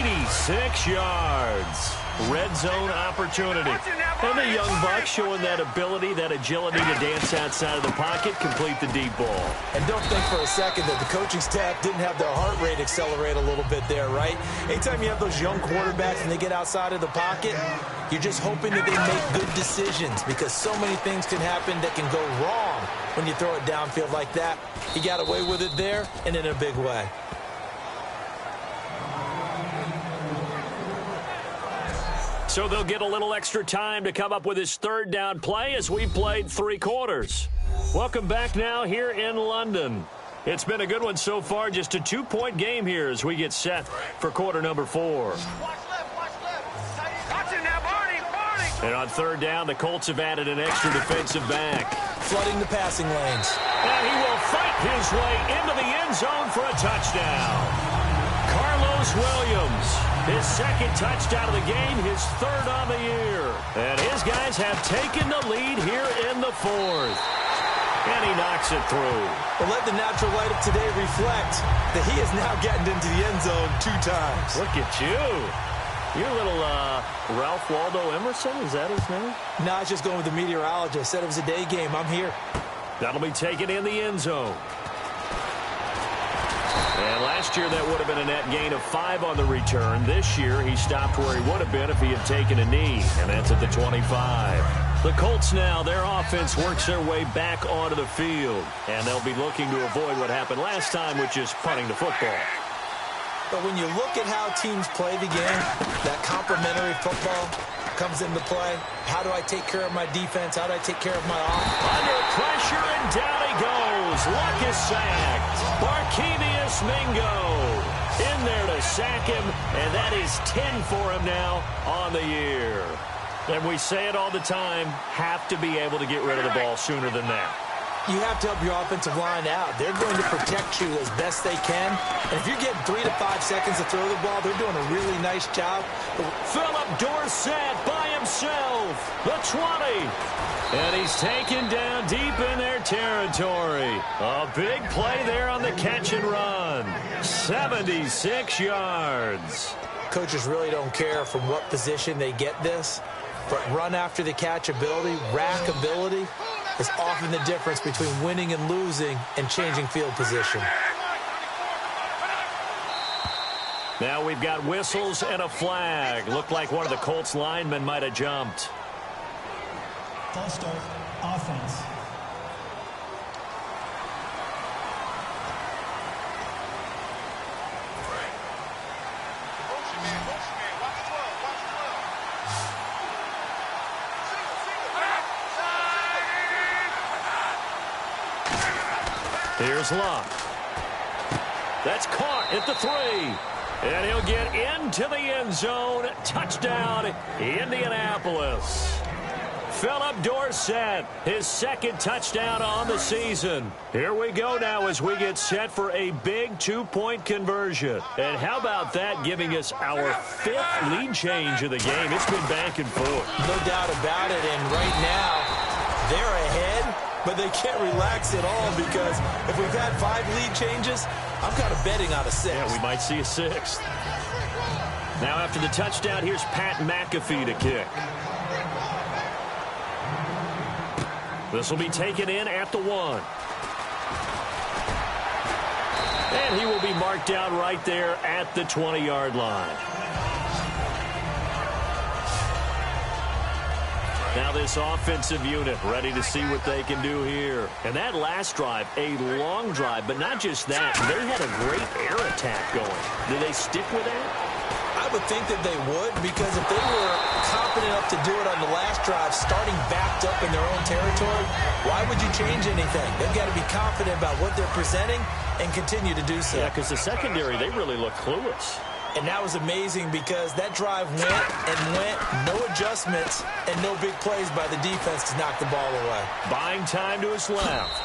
86 yards. Red zone opportunity. And the young buck showing that ability, that agility to dance outside of the pocket, complete the deep ball. And don't think for a second that the coaching staff didn't have their heart rate accelerate a little bit there, right? Anytime you have those young quarterbacks and they get outside of the pocket, you're just hoping that they make good decisions because so many things can happen that can go wrong when you throw it downfield like that. He got away with it there and in a big way. So they'll get a little extra time to come up with his third down play as we played 3 quarters. Welcome back now here in London. It's been a good one so far, just a 2-point game here as we get set for quarter number 4. And on third down, the Colts have added an extra defensive back. Flooding the passing lanes. And he will fight his way into the end zone for a touchdown. Carlos Williams, his second touchdown of the game, his third on the year. And his guys have taken the lead here in the 4th. And he knocks it through. Well, let the natural light of today reflect that he is now getting into the end zone 2 times. Look at you. You're a little Ralph Waldo Emerson, is that his name? No, I was just going with the meteorologist. I said it was a day game. I'm here. That'll be taken in the end zone. And last year that would have been a net gain of 5 on the return. This year he stopped where he would have been if he had taken a knee, and that's at the 25. The Colts now, their offense works their way back onto the field, and they'll be looking to avoid what happened last time, which is punting the football. But when you look at how teams play the game, that complementary football comes into play. How do I take care of my defense? How do I take care of my offense? Under pressure, and down he goes. Luck is sacked. Barkevius Mingo in there to sack him, and that is 10 for him now on the year. And we say it all the time, have to be able to get rid of the ball sooner than that. You have to help your offensive line out. They're going to protect you as best they can. And if you're getting 3 to 5 seconds to throw the ball, they're doing a really nice job. Philip Dorsett by himself. The 20. And he's taken down deep in their territory. A big play there on the catch and run. 76 yards. Coaches really don't care from what position they get this. But run after the catch ability, rack ability, is often the difference between winning and losing and changing field position. Now we've got whistles and a flag. Looked like one of the Colts linemen might have jumped. False start, offense. Here's Luck. That's caught at the 3. And he'll get into the end zone. Touchdown, Indianapolis. Philip Dorsett, his second touchdown on the season. Here we go now as we get set for a big 2-point conversion. And how about that giving us our 5th lead change of the game? It's been back and forth. No doubt about it. And right now, they're ahead. but they can't relax at all because if we've had 5 lead changes, I'm kind of betting on a 6th. Yeah, we might see a 6th. Now after the touchdown, here's Pat McAfee to kick. This will be taken in at the 1. And he will be marked down right there at the 20-yard line. Now this offensive unit ready to see what they can do here. And that last drive, a long drive, but not just that. They had a great air attack going. Do they stick with that? I would think that they would, because if they were confident enough to do it on the last drive, starting backed up in their own territory, why would you change anything? They've got to be confident about what they're presenting and continue to do so. Yeah, because the secondary, they really look clueless. And that was amazing because that drive went and went, no adjustments, and no big plays by the defense to knock the ball away. Buying time to his left.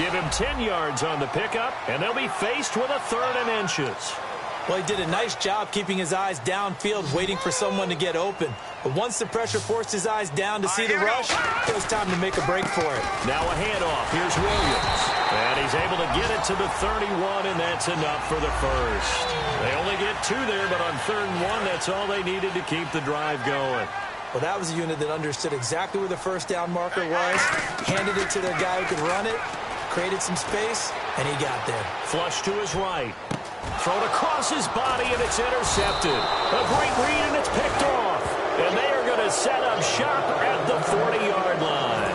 Give him 10 yards on the pickup, and they'll be faced with a 3rd and inches. Well, he did a nice job keeping his eyes downfield, waiting for someone to get open. But once the pressure forced his eyes down to see the rush, it was time to make a break for it. Now a handoff. Here's Williams. And he's able to get it to the 31, and that's enough for the first. They only get 2 there, but on 3rd and 1, that's all they needed to keep the drive going. Well, that was a unit that understood exactly where the first down marker was, handed it to their guy who could run it, created some space, and he got there. Flush to his right. Thrown across his body, and it's intercepted. A great read, and it's picked off. And they are going to set up shop at the 40-yard line.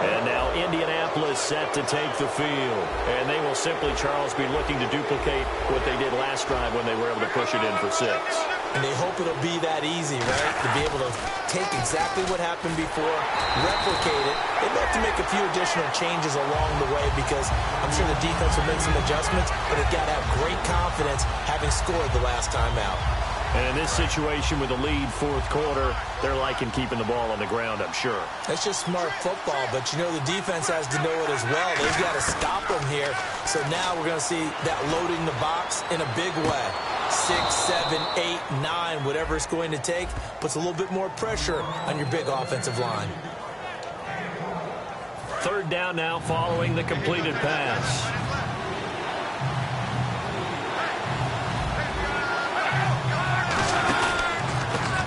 And now Indianapolis set to take the field. And they will simply, Charles, be looking to duplicate what they did last drive when they were able to push it in for 6. And they hope it'll be that easy, right? To be able to take exactly what happened before, replicate it. They'd have to make a few additional changes along the way because I'm sure the defense will make some adjustments, but they've got to have great confidence having scored the last time out. And in this situation with a lead 4th quarter, they're liking keeping the ball on the ground, I'm sure. That's just smart football, but you know the defense has to know it as well. They've got to stop them here. So now we're going to see that loading the box in a big way. 6, 7, 8, 9, whatever it's going to take, puts a little bit more pressure on your big offensive line. 3rd down now following the completed pass.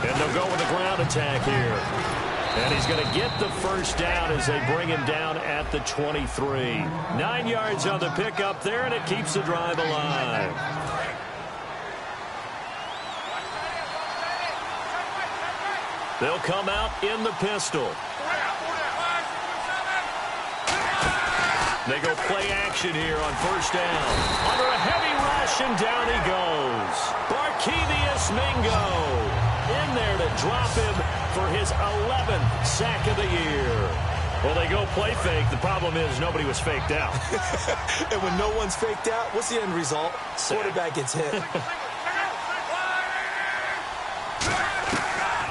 And they'll go with a ground attack here. And he's going to get the first down as they bring him down at the 23. 9 yards on the pickup there, and it keeps the drive alive. They'll come out in the pistol. They go play action here on 1st down. Under a heavy rush, and down he goes. Barkevious Mingo in there to drop him for his 11th sack of the year. Well, they go play fake. The problem is nobody was faked out. And when no one's faked out, what's the end result? Quarterback gets hit.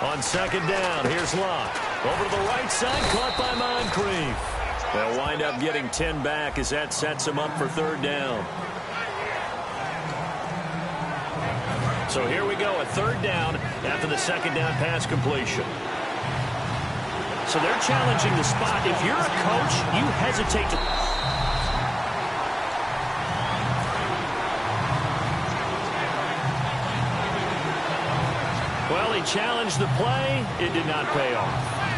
On 2nd down, here's Locke. Over to the right side, caught by Moncrief. They'll wind up getting 10 back as that sets them up for 3rd down. So here we go, a 3rd down after the 2nd down pass completion. So they're challenging the spot. If you're a coach, you hesitate to... Well, he challenged the play. It did not pay off.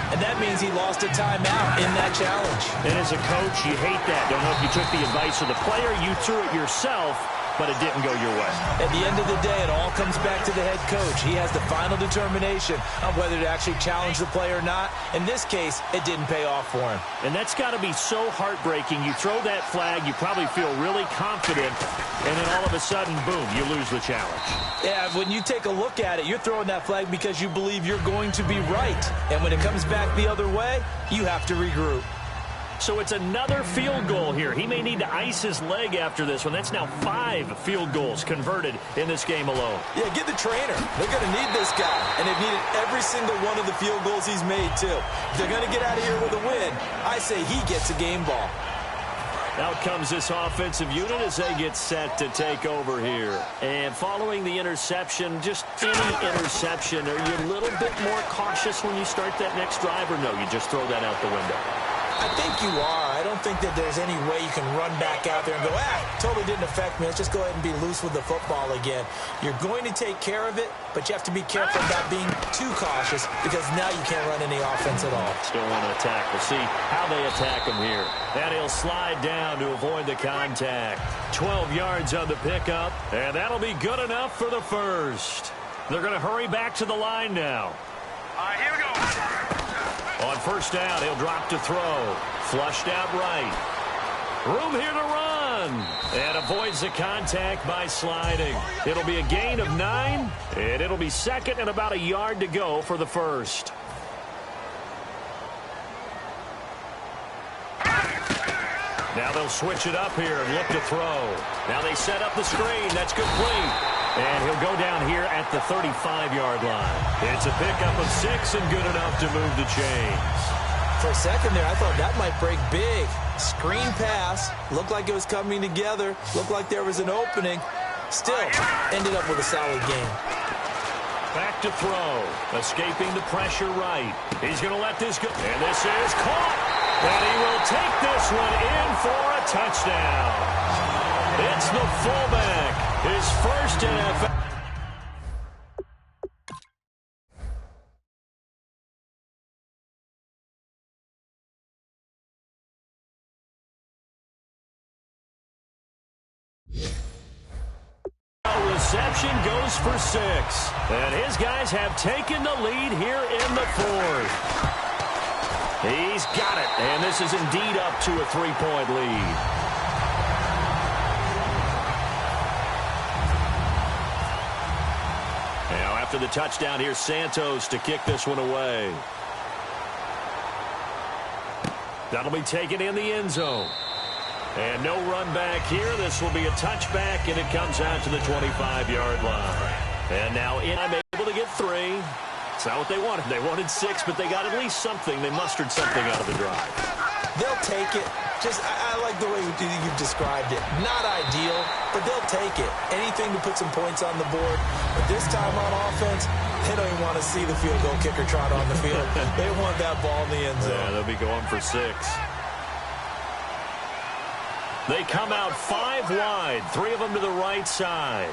And that means he lost a timeout in that challenge. And as a coach, you hate that. Don't know if you took the advice of the player, you threw it yourself, but it didn't go your way. At the end of the day, it all comes back to the head coach. He has the final determination on whether to actually challenge the play or not. In this case, it didn't pay off for him. And that's got to be so heartbreaking. You throw that flag, you probably feel really confident, and then all of a sudden, boom, you lose the challenge. Yeah, when you take a look at it, you're throwing that flag because you believe you're going to be right. And when it comes back the other way, you have to regroup. So it's another field goal here. He may need to ice his leg after this one. That's now 5 field goals converted in this game alone. Yeah, get the trainer. They're going to need this guy. And they've needed every single one of the field goals he's made, too. If they're going to get out of here with a win, I say he gets a game ball. Out comes this offensive unit as they get set to take over here. And following the interception, just any interception, are you a little bit more cautious when you start that next drive, or no, you just throw that out the window? I think you are. I don't think that there's any way you can run back out there and go, totally didn't affect me. Let's just go ahead and be loose with the football again. You're going to take care of it, but you have to be careful about being too cautious because now you can't run any offense at all. Still want to attack. We'll see how they attack him here. And he'll slide down to avoid the contact. 12 yards on the pickup, and that'll be good enough for the first. They're going to hurry back to the line now. Here we go. On first down, he'll drop to throw. Flushed out right. Room here to run. And avoids the contact by sliding. It'll be a gain of 9, and it'll be second and about a yard to go for the first. Now they'll switch it up here and look to throw. Now they set up the screen. That's complete. And he'll go down here at the 35-yard line. It's a pickup of 6 and good enough to move the chains. For a second there, I thought that might break big. Screen pass. Looked like it was coming together. Looked like there was an opening. Still, ended up with a solid game. Back to throw. Escaping the pressure right. He's going to let this go. And this is caught. And he will take this one in for a touchdown. It's the fullback. His first NFL. Reception goes for 6. And his guys have taken the lead here in the fourth. He's got it. And this is indeed up to a 3-point lead. Now after the touchdown, here's Santos to kick this one away. That'll be taken in the end zone. And no run back here. This will be a touchback, and it comes out to the 25-yard line. And now I'm able to get 3. It's not what they wanted. They wanted 6, but they got at least something. They mustered something out of the drive. They'll take it. I like the way you've described it. Not ideal, but they'll take it. Anything to put some points on the board. But this time on offense, they don't even want to see the field goal kicker trot on the field. They want that ball in the end zone. Yeah, they'll be going for 6. They come out 5 wide, 3 of them to the right side.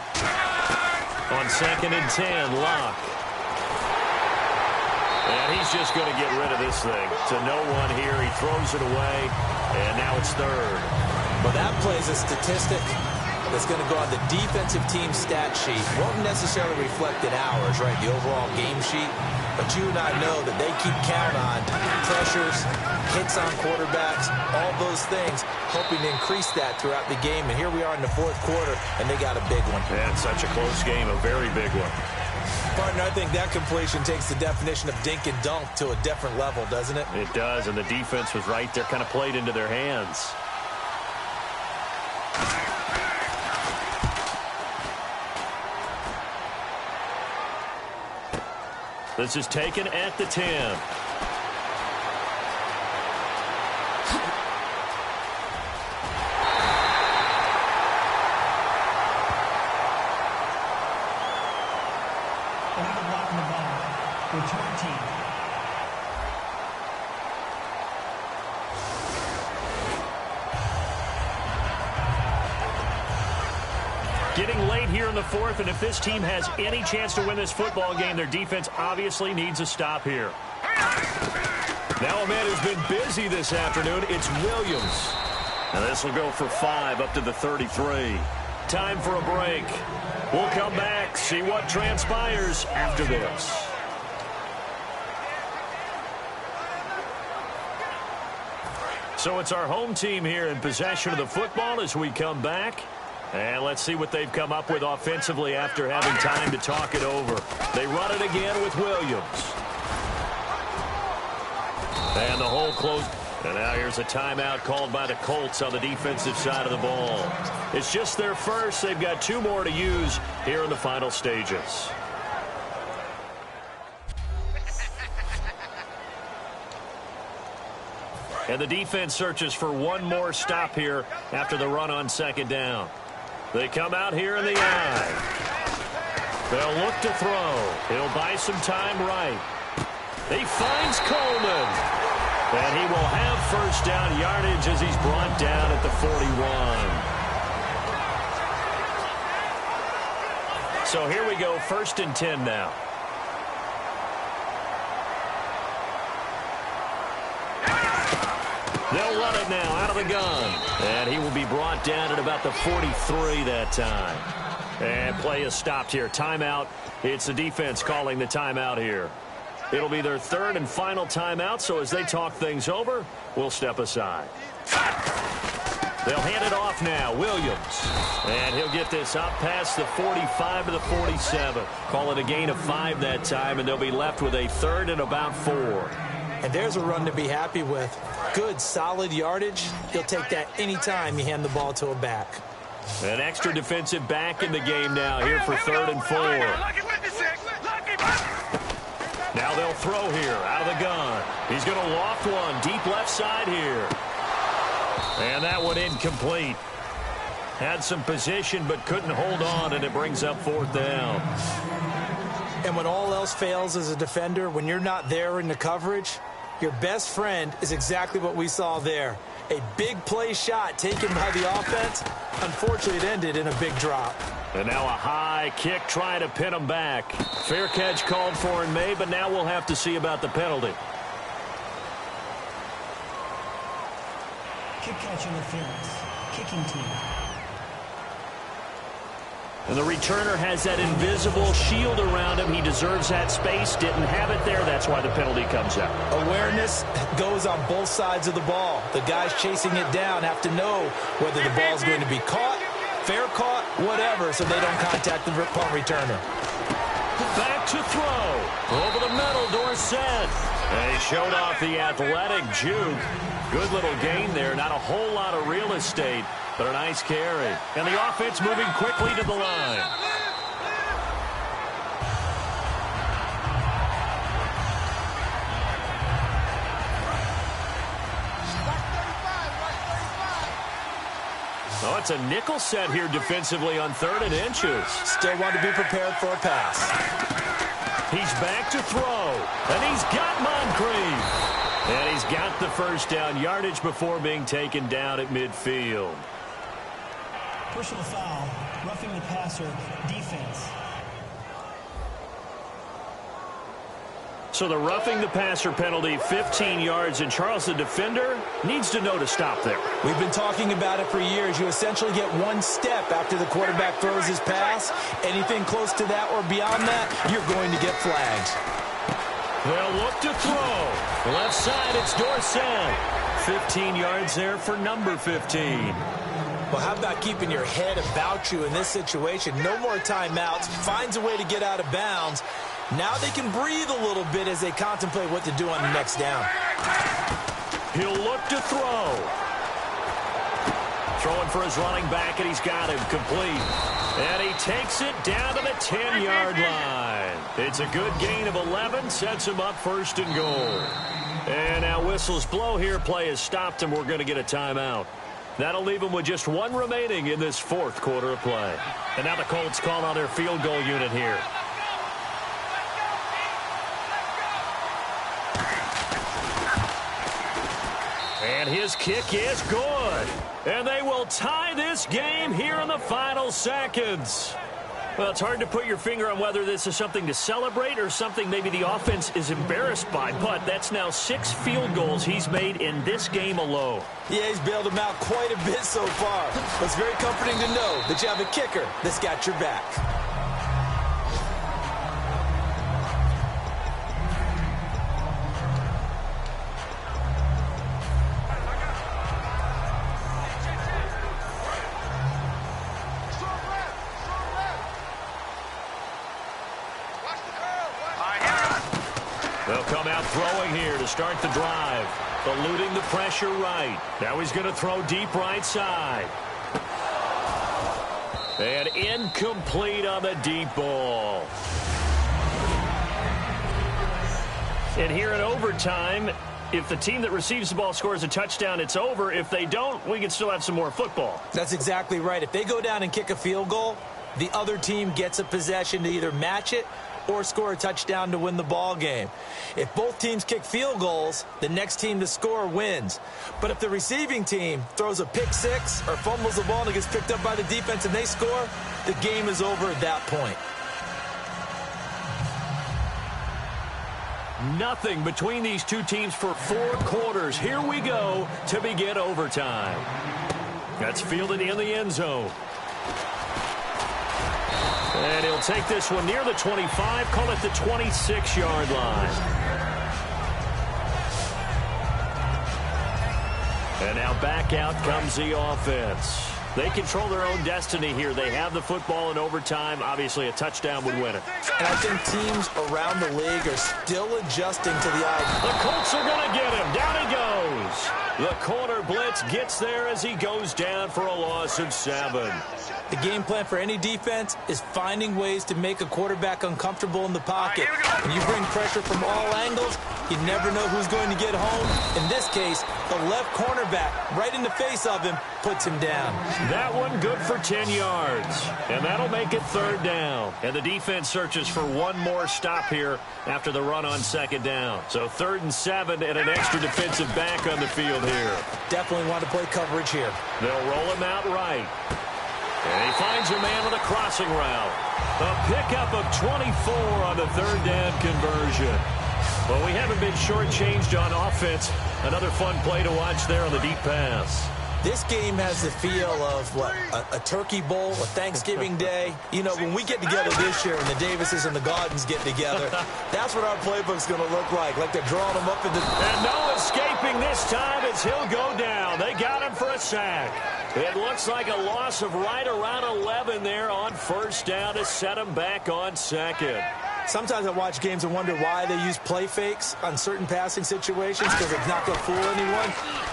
On 2nd and 10, Luck. And he's just going to get rid of this thing. To no one here. He throws it away, and now it's 3rd. Well, that plays a statistic that's going to go on the defensive team stat sheet. Won't necessarily reflect in ours, right, the overall game sheet. But you and I know that they keep count on pressures, hits on quarterbacks, all those things, hoping to increase that throughout the game. And here we are in the 4th quarter, and they got a big one. Yeah, it's such a close game, a very big one. Partner, I think that completion takes the definition of dink and dunk to a different level, doesn't it? It does, and the defense was right there, kind of played into their hands. This is taken at the 10. Blocking the ball. Return team. Getting late here in the 4th, and if this team has any chance to win this football game, their defense obviously needs a stop here. Now a man who's been busy this afternoon, it's Williams. And this will go for 5 up to the 33. Time for a break. We'll come back, see what transpires after this. So it's our home team here in possession of the football as we come back. And let's see what they've come up with offensively after having time to talk it over. They run it again with Williams. And the hole closed. And now here's a timeout called by the Colts on the defensive side of the ball. It's just their first. They've got 2 more to use here in the final stages. And the defense searches for one more stop here after the run on 2nd down. They come out here in the eye. They'll look to throw. He'll buy some time right. He finds Coleman. And he will have first down yardage as he's brought down at the 41. So here we go, 1st and 10 now. They'll run it now out of the gun. And he will be brought down at about the 43 that time. And play is stopped here. Timeout. It's the defense calling the timeout here. It'll be their 3rd and final timeout, so as they talk things over, we'll step aside. They'll hand it off now. Williams. And he'll get this up past the 45 to the 47. Call it a gain of 5 that time, and they'll be left with a 3rd and about 4. And there's a run to be happy with. Good, solid yardage. He'll take that anytime you hand the ball to a back. An extra defensive back in the game now here for 3rd and 4. Now they'll throw here out of the gun. He's going to loft one deep left side here. And that one incomplete. Had some position but couldn't hold on, and it brings up 4th down. And when all else fails as a defender, when you're not there in the coverage, your best friend is exactly what we saw there. A big play shot taken by the offense. Unfortunately, it ended in a big drop. And now a high kick trying to pin him back. Fair catch called for and made, but now we'll have to see about the penalty. Kick catch interference. Kicking team. And the returner has that invisible shield around him. He deserves that space. Didn't have it there. That's why the penalty comes out. Awareness goes on both sides of the ball. The guys chasing it down have to know whether the ball is going to be caught, fair caught, whatever, so they don't contact the punt returner. Back to throw. Over the middle, Dorsett. And he showed off the athletic juke. Good little gain there. Not a whole lot of real estate, but a nice carry. And the offense moving quickly to the line. Oh, it's a nickel set here defensively on 3rd and inches. Still want to be prepared for a pass. He's back to throw, and he's got Moncrief. And he's got the first down yardage before being taken down at midfield. Personal foul, roughing the passer, defense. So the roughing the passer penalty, 15 yards, and Charles, the defender, needs to know to stop there. We've been talking about it for years. You essentially get one step after the quarterback throws his pass. Anything close to that or beyond that, you're going to get flagged. They'll look to throw. Left side, it's Dorsett. 15 yards there for number 15. Well, how about keeping your head about you in this situation? No more timeouts. Finds a way to get out of bounds. Now they can breathe a little bit as they contemplate what to do on the next down. He'll look to throw. Throwing for his running back, and he's got him complete. And he takes it down to the 10-yard line. It's a good gain of 11, sets him up 1st and goal. And now whistles blow here. Play is stopped, and we're going to get a timeout. That'll leave him with just 1 remaining in this 4th quarter of play. And now the Colts call on their field goal unit here. And his kick is good. And they will tie this game here in the final seconds. Well, it's hard to put your finger on whether this is something to celebrate or something maybe the offense is embarrassed by. But that's now 6 field goals he's made in this game alone. Yeah, he's bailed them out quite a bit so far. But it's very comforting to know that you have a kicker that's got your back. They'll come out throwing here to start the drive. Eluding the pressure right. Now he's going to throw deep right side. And incomplete on the deep ball. And here in overtime, if the team that receives the ball scores a touchdown, it's over. If they don't, we can still have some more football. That's exactly right. If they go down and kick a field goal, the other team gets a possession to either match it or score a touchdown to win the ball game. If both teams kick field goals, the next team to score wins. But if the receiving team throws a pick six or fumbles the ball and it gets picked up by the defense and they score, the game is over at that point. Nothing between these two teams for 4 quarters. Here we go to begin overtime. That's fielded in the end zone. And he'll take this one near the 25, call it the 26-yard line. And now back out comes the offense. They control their own destiny here. They have the football in overtime. Obviously, a touchdown would win it. And I think teams around the league are still adjusting to the idea. The Colts are going to get him. Down he goes. The corner blitz gets there as he goes down for a loss of 7. The game plan for any defense is finding ways to make a quarterback uncomfortable in the pocket. When you bring pressure from all angles, you never know who's going to get home. In this case, the left cornerback, right in the face of him, puts him down. That one good for 10 yards. And that'll make it 3rd down. And the defense searches for one more stop here after the run on 2nd down. So 3rd and 7 and an extra defensive back on the field here. Definitely want to play coverage here. They'll roll him out right. And he finds a man with a crossing route. A pickup of 24 on the 3rd down conversion. Well, we haven't been shortchanged on offense. Another fun play to watch there on the deep pass. This game has the feel of, what, a turkey bowl, a Thanksgiving day. You know, when we get together this year and the Davises and the Gardens get together, that's what our playbook's going to look like they're drawing them up in the... And no escaping this time as he'll go down. They got him for a sack. It looks like a loss of right around 11 there on 1st down to set him back on 2nd. Sometimes I watch games and wonder why they use play fakes on certain passing situations because it's not going to fool anyone.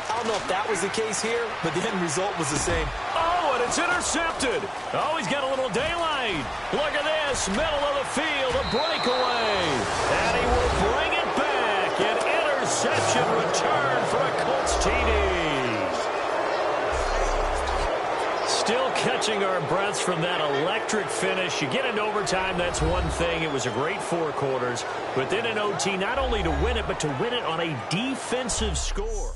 I don't know if that was the case here, but the end result was the same. Oh, and it's intercepted. Oh, he's got a little daylight. Look at this, middle of the field, a breakaway. And he will bring it back. An interception return for a Colts TD. Still catching our breaths from that electric finish. You get into overtime, that's one thing. It was a great 4 quarters. But then in OT, not only to win it, but to win it on a defensive score.